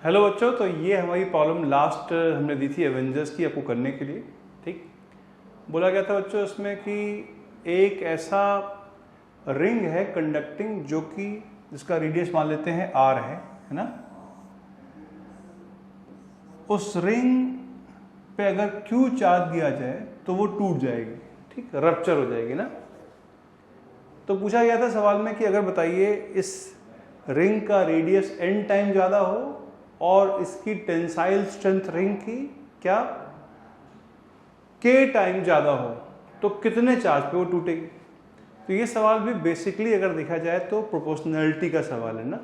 Hello बच्चों, तो ये हमारी प्रॉब्लम लास्ट हमने दी थी एवेंजर्स की आपको करने के लिए। ठीक, बोला गया था बच्चों इसमें कि एक ऐसा रिंग है कंडक्टिंग जो कि जिसका रेडियस मान लेते हैं r है ना। उस रिंग पे अगर Q चार्ज दिया जाए तो वो टूट जाएगी, ठीक, रप्चर हो जाएगी ना। तो पूछा गया था सवाल में कि अगर बताइए इस रिंग का रेडियस n टाइम ज़्यादा हो और इसकी टेंसाइल स्ट्रेंथ रिंग की क्या k टाइम ज़्यादा हो तो कितने चार्ज पे वो टूटेगी। तो ये सवाल भी बेसिकली अगर देखा जाए तो प्रोपोर्शनैलिटी का सवाल है ना।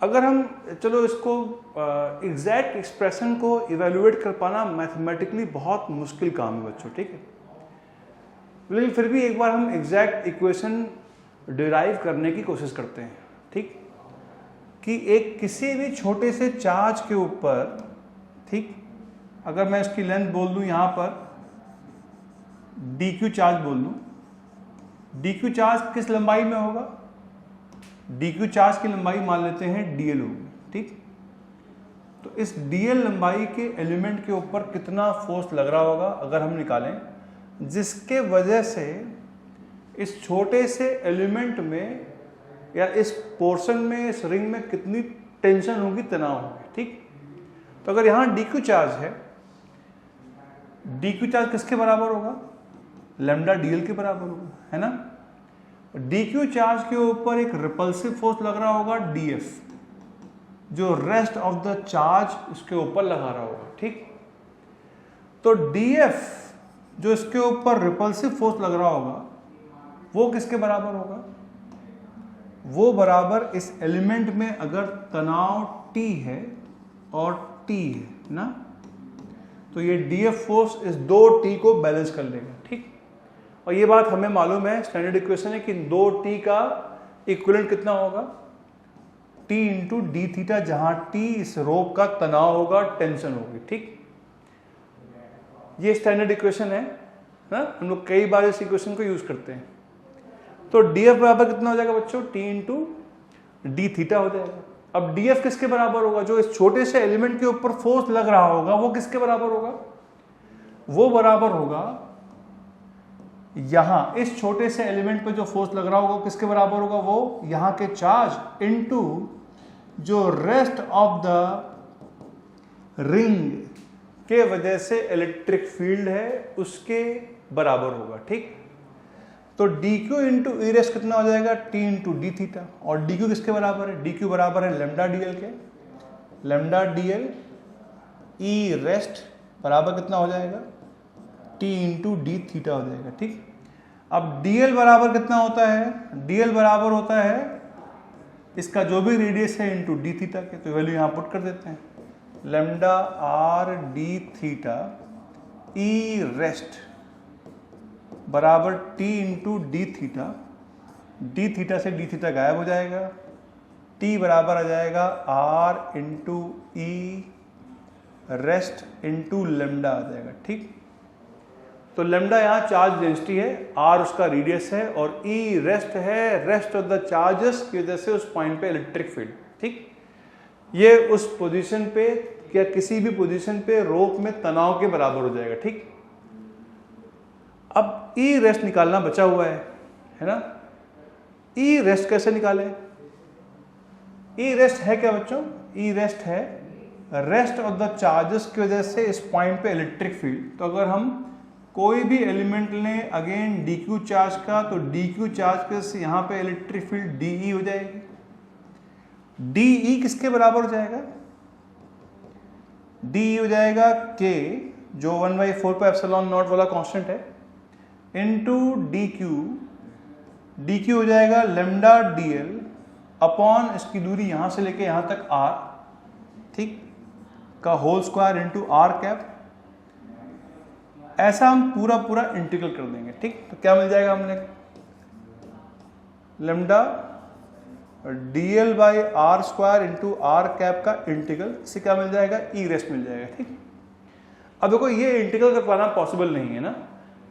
अगर हम चलो इसको एग्जैक्ट एक्सप्रेशन को इवेल्युएट कर पाना मैथमेटिकली बहुत मुश्किल काम है बच्चों, ठीक है। लेकिन फिर भी एक बार हम एग्जैक्ट इक्वेशन डिराइव करने की कोशिश करते हैं, ठीक, कि एक किसी भी छोटे से चार्ज के ऊपर, ठीक, अगर मैं इसकी लेंथ बोल दूं यहां पर dq चार्ज बोल दूं, dq चार्ज किस लंबाई में होगा, dq चार्ज की लंबाई मान लेते हैं dl होगी, ठीक। तो इस dl लंबाई के एलिमेंट के ऊपर कितना फोर्स लग रहा होगा अगर हम निकालें, जिसके वजह से इस छोटे से एलिमेंट में या इस पोर्शन में, इस रिंग में कितनी टेंशन होगी, तनाव होगी, ठीक। तो अगर यहां dq चार्ज है, dq चार्ज किसके बराबर होगा, लैम्डा dl के बराबर होगा, है ना। dq चार्ज के ऊपर एक रिपल्सिव फोर्स लग रहा होगा df, जो रेस्ट ऑफ द चार्ज इसके ऊपर लगा रहा होगा, ठीक। तो df जो इसके ऊपर रिपल्सिव फोर्स लग रहा होगा वो किसके बराबर होगा, वो बराबर इस एलिमेंट में अगर तनाव T है और T है ना, तो ये df फोर्स इस दो T को बैलेंस कर लेगा, ठीक। और ये बात हमें मालूम है, स्टैंडर्ड इक्वेशन है कि दो T का इक्विवेलेंट कितना होगा, T इंटू डी थीटा, जहां T इस रोप का तनाव होगा, टेंशन होगी, ठीक। ये स्टैंडर्ड इक्वेशन है ना, हम लोग कई बार इस इक्वेशन को यूज करते हैं। तो df बराबर कितना हो जाएगा बच्चों, T इंटू डी थीटा हो जाएगा। अब df किसके बराबर होगा, जो इस छोटे से एलिमेंट के ऊपर फोर्स लग रहा होगा वो किसके बराबर होगा, वो बराबर होगा यहां इस छोटे से एलिमेंट पे जो फोर्स लग रहा होगा वो किसके बराबर होगा, वो यहां के चार्ज इनटू जो रेस्ट ऑफ द रिंग के वजह से इलेक्ट्रिक फील्ड है उसके बराबर होगा, ठीक। तो dq इंटू ई रेस्ट कितना हो जाएगा, t इंटू डी थीटा, और dq किसके बराबर है, dq बराबर है लैम्डा dl के, लैम्डा dl ई रेस्ट बराबर कितना हो जाएगा, t इंटू डी थीटा हो जाएगा, ठीक। अब dl बराबर कितना होता है, dl बराबर होता है इसका जो भी रेडियस है इंटू डी थीटा के, तो वैल्यू यहां पुट कर देते हैं, lambda r D theta E rest बराबर t into D theta, D theta से डी थीटा गायब हो जाएगा, t बराबर आ जाएगा r इंटू ई रेस्ट इंटू लेमडा आ जाएगा, ठीक। तो लेमडा यहाँ चार्ज डेंसिटी है, r उसका रेडियस है और e रेस्ट है, रेस्ट ऑफ द चार्जेस की वजह से उस पॉइंट पे इलेक्ट्रिक फील्ड, ठीक। ये उस पोजीशन पे या किसी भी पोजीशन पे रोप में तनाव के बराबर हो जाएगा, ठीक। अब ई रेस्ट निकालना बचा हुआ है ना। ई रेस्ट कैसे निकालें, ई रेस्ट है क्या बच्चों, ई रेस्ट है रेस्ट ऑफ द चार्जेस की वजह से इस पॉइंट पे इलेक्ट्रिक फील्ड। तो अगर हम कोई भी एलिमेंट लें अगेन dq चार्ज का, तो dq चार्ज के से यहां पे इलेक्ट्रिक फील्ड dE हो जाएगी, dE किसके बराबर हो जाएगा, dE हो जाएगा k, जो 1/4 पे एप्सिलॉन नॉट वाला कांस्टेंट है, इंटू dq हो जाएगा लेमडा dl अपॉन इसकी दूरी यहां से लेके यहां तक r, ठीक, का whole square into r cap. ऐसा हम पूरा पूरा इंटीग्रल कर देंगे, ठीक। तो क्या मिल जाएगा हमने, lambda dl by r square into r cap का इंटीग्रल, इससे क्या मिल जाएगा, ई रेस्ट मिल जाएगा, ठीक। अब देखो ये इंटीग्रल कर पाना पॉसिबल नहीं है ना,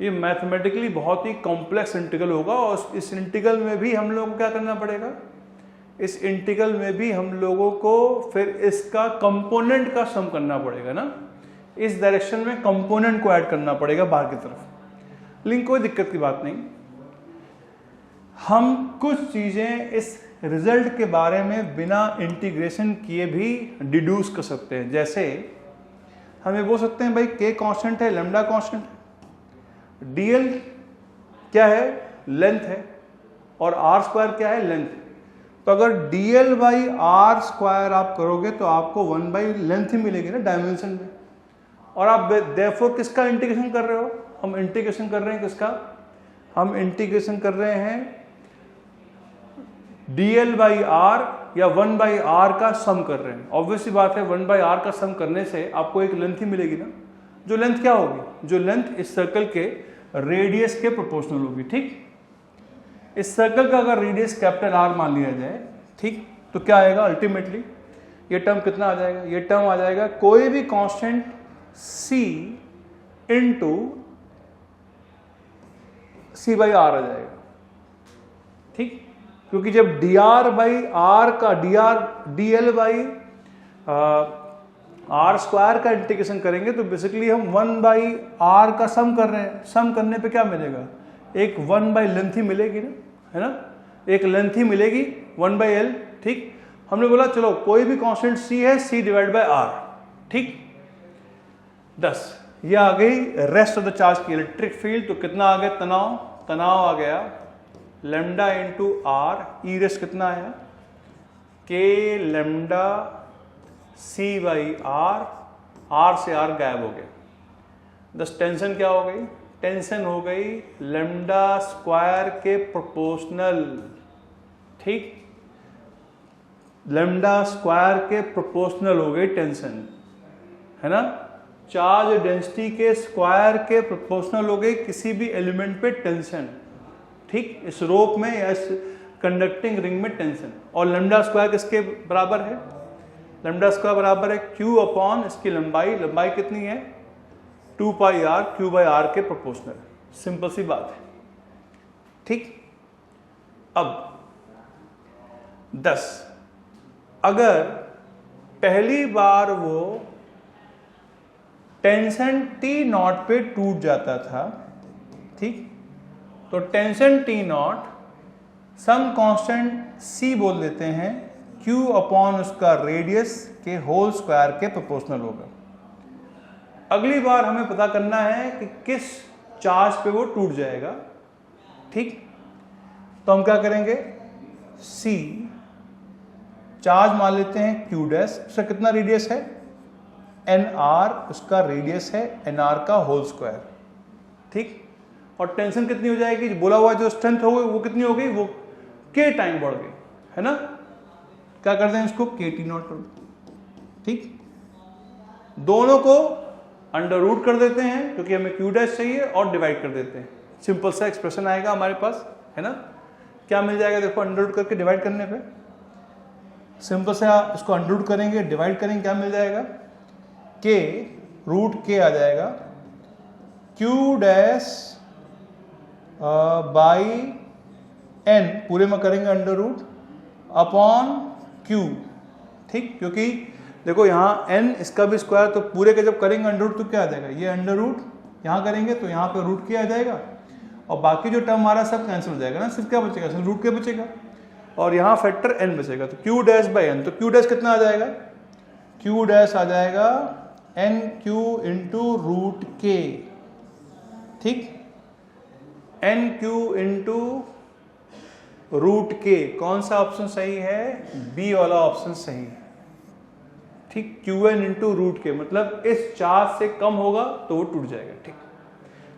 ये मैथमेटिकली बहुत ही कॉम्प्लेक्स इंटीग्रल होगा और इस इंटीग्रल में भी हम लोगों को क्या करना पड़ेगा, इस इंटीग्रल में भी हम लोगों को फिर इसका कंपोनेंट का सम करना पड़ेगा ना, इस डायरेक्शन में कंपोनेंट को ऐड करना पड़ेगा बाहर की तरफ। लेकिन कोई दिक्कत की बात नहीं, हम कुछ चीजें इस रिजल्ट के बारे में बिना इंटीग्रेशन किए भी डिड्यूस कर सकते हैं। जैसे हम ये बोल सकते हैं भाई k कांस्टेंट है, लैम्डा कांस्टेंट है, dl क्या है, लेंथ है, और r स्क्वायर क्या है, लेंथ है। तो अगर dl बाई आर स्क्वायर आप करोगे तो आपको 1 बाई लेंथ ही मिलेगी ना डायमेंशन में। और आप देयरफॉर किसका इंटीग्रेशन कर रहे हो, हम इंटीग्रेशन कर रहे हैं किसका, हम इंटीग्रेशन कर रहे हैं dl बाई आर या 1 बाई आर का सम कर रहे हैं। ऑब्वियसली बात है 1 बाई आर का सम करने से आपको एक लेंथ ही मिलेगी ना, जो लेंथ क्या होगी, जो लेंथ इस सर्कल के रेडियस के प्रोपोर्शनल होगी। ठीक, इस सर्कल का अगर रेडियस कैपिटल आर मान लिया जाए, ठीक, तो क्या आएगा अल्टीमेटली, ये टर्म कितना आ जाएगा, ये टर्म आ जाएगा कोई भी constant c into c by R आ जाएगा। ठीक, क्योंकि जब dr बाई आर का dl बाई आर स्क्वायर का इंटीग्रेशन करेंगे तो बेसिकली हम 1 बाई आर का सम कर रहे हैं। सम करने पे क्या मिलेगा, एक 1 बाई लेंथ ही मिलेगी ना, है ना, एक लेंथ ही मिलेगी 1 बाई एल। ठीक, हमने बोला चलो कोई भी कांस्टेंट c है, c डिवाइड बाई आर। ठीक, 10 ये आ गई रेस्ट ऑफ द चार्ज की इलेक्ट्रिक फील्ड। तो कितना आ गया, तनाव, तनाव आ गया lambda into r, E rest कितना आया, k lambda c by r से आर गायब हो गया। दस टेंशन क्या हो गई, टेंशन हो गई लेमडा स्क्वायर के प्रोपोर्शनल। ठीक, लेमडा स्क्वायर के प्रोपोर्शनल हो गई टेंशन, है ना, चार्ज डेंसिटी के स्क्वायर के प्रोपोर्शनल हो गई किसी भी एलिमेंट पे टेंशन। ठीक, इस रोप में या इस कंडक्टिंग रिंग में टेंशन। और लेमडा स्क्वायर किसके बराबर है, लेमडा स्क्वायर बराबर है Q अपॉन इसकी लंबाई, लंबाई कितनी है 2 पाई आर, Q बाई आर के प्रोपोर्शनल। सिंपल सी बात है। ठीक, अब 10 अगर पहली बार वो टेंशन T नॉट पे टूट जाता था, ठीक, तो tension T not some constant C बोल देते हैं, Q अपॉन उसका रेडियस के होल स्क्वायर के प्रोपोर्शनल होगा। अगली बार हमें पता करना है कि किस चार्ज पे वो टूट जाएगा। ठीक, तो हम क्या करेंगे, C चार्ज मान लेते हैं Q डैश, उसका कितना रेडियस है NR, उसका रेडियस है NR का होल स्क्वायर। ठीक, और टेंशन कितनी हो जाएगी, बोला हुआ जो स्ट्रेंथ हो गई वो कितनी हो गई, वो K टाइम बढ़ गई, है ना। क्या करते हैं इसको KT नॉट कर दो। ठीक, दोनों को अंडर रूट कर देते हैं क्योंकि हमें Q डैश चाहिए और डिवाइड कर देते हैं। सिंपल सा एक्सप्रेशन आएगा हमारे पास, है ना। क्या मिल जाएगा, देखो अंडर रूट करके डिवाइड करने पे सिंपल सा इसको अंडर रूट करेंगे, डिवाइड करेंगे, क्या मिल जाएगा, K रूट K आ जाएगा, Q डैश बाई N पूरे में करेंगे अंडर रूट अपॉन Q। ठीक, क्योंकि देखो यहाँ N इसका भी स्क्वायर, तो पूरे के जब करेंगे अंडर रूट तो क्या आ जाएगा, ये अंडर रूट यहाँ करेंगे तो यहाँ पे रूट K आ जाएगा और बाकी जो टर्म हमारा सब कैंसिल हो जाएगा ना, सिर्फ क्या बचेगा, सिर्फ रूट K बचेगा और यहाँ फैक्टर N बचेगा। तो Q डैश बाई N, तो Q डैश कितना आ जाएगा, Q डैश आ जाएगा NQ इंटू रूट K। ठीक, NQ इंटू रूट K, कौन सा ऑप्शन सही है, बी वाला ऑप्शन सही है। ठीक, QN इंटू रूट K मतलब इस चार्ज से कम होगा तो वो टूट जाएगा। ठीक,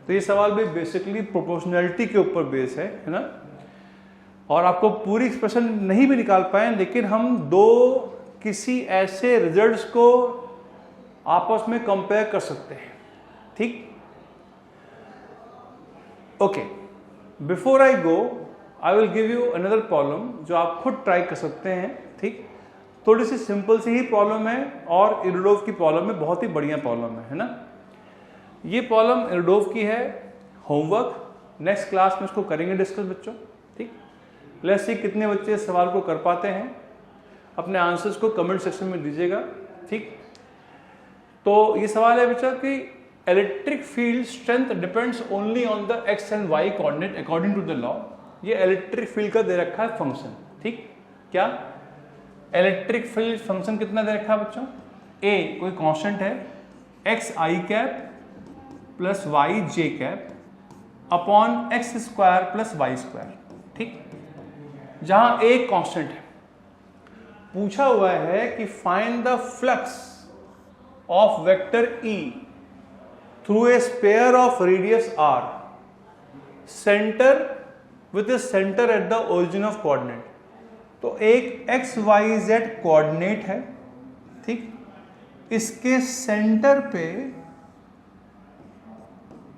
तो ये सवाल भी बेसिकली प्रोपोर्शनैलिटी के ऊपर बेस है ना। और आपको पूरी एक्सप्रेशन नहीं भी निकाल पाए, लेकिन हम दो किसी ऐसे रिजल्ट्स को आपस में कंपेयर कर सकते हैं। ठीक, okay, before I go I will give you another problem जो आप खुद ट्राई कर सकते हैं। ठीक, थोड़ी सी सिंपल सी ही प्रॉब्लम है और इरडोव की प्रॉब्लम है, बहुत ही बढ़िया प्रॉब्लम है ना। ये प्रॉब्लम इरडोव की है, होमवर्क नेक्स्ट क्लास में इसको करेंगे डिस्कस बच्चों। ठीक, लेट्स सी कितने बच्चे इस सवाल को कर पाते हैं। अपने आंसर्स को कमेंट सेक्शन में दीजिएगा। ठीक, तो ये सवाल है बच्चा कि electric field strength depends only on the x and y coordinate according to the law. ये इलेक्ट्रिक फील्ड का दे रखा है फंक्शन। ठीक, क्या इलेक्ट्रिक फील्ड फंक्शन कितना दे रखा है बच्चों? ए कोई कांस्टेंट है X I cap plus Y J cap upon X square plus Y square. ठीक, जहां ए कांस्टेंट है, पूछा हुआ है कि find the flux of vector E through a sphere of radius R centre with centre at the origin of coordinate. तो एक x Y Z coordinate है। ठीक, इसके सेंटर पे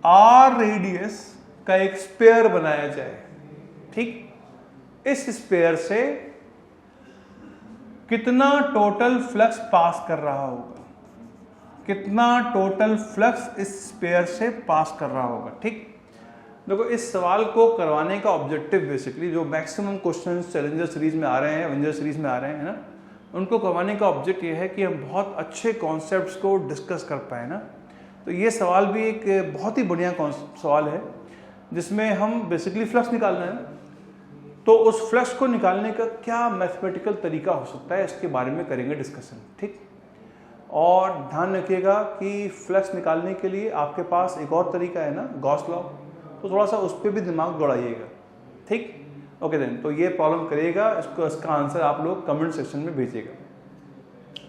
R रेडियस का एक स्पेयर बनाया जाए। ठीक, इस स्पेयर से कितना टोटल फ्लक्स पास कर रहा होगा, कितना टोटल फ्लक्स इस स्पेयर से पास कर रहा होगा। ठीक, देखो इस सवाल को करवाने का ऑब्जेक्टिव बेसिकली जो मैक्सिमम क्वेश्चंस चैलेंजर सीरीज में आ रहे हैं, एवेंजर सीरीज में आ रहे हैं ना, उनको करवाने का ऑब्जेक्ट ये है कि हम बहुत अच्छे कॉन्सेप्ट्स को डिस्कस कर पाए ना। तो ये सवाल भी एक बहुत ही बढ़िया सवाल है जिसमें हम बेसिकली फ्लक्स निकालना है। तो उस फ्लक्स को निकालने का क्या मैथमेटिकल तरीका हो सकता है, इसके बारे में करेंगे डिस्कशन। ठीक, और ध्यान रखिएगा कि फ्लक्स निकालने के लिए आपके पास एक और तरीका है ना, गॉस लॉ, तो थोड़ा सा उस पर भी दिमाग दौड़ाइएगा। ठीक, ओके देन, तो ये प्रॉब्लम करिएगा, इसका आंसर आप लोग कमेंट सेक्शन में भेजिएगा।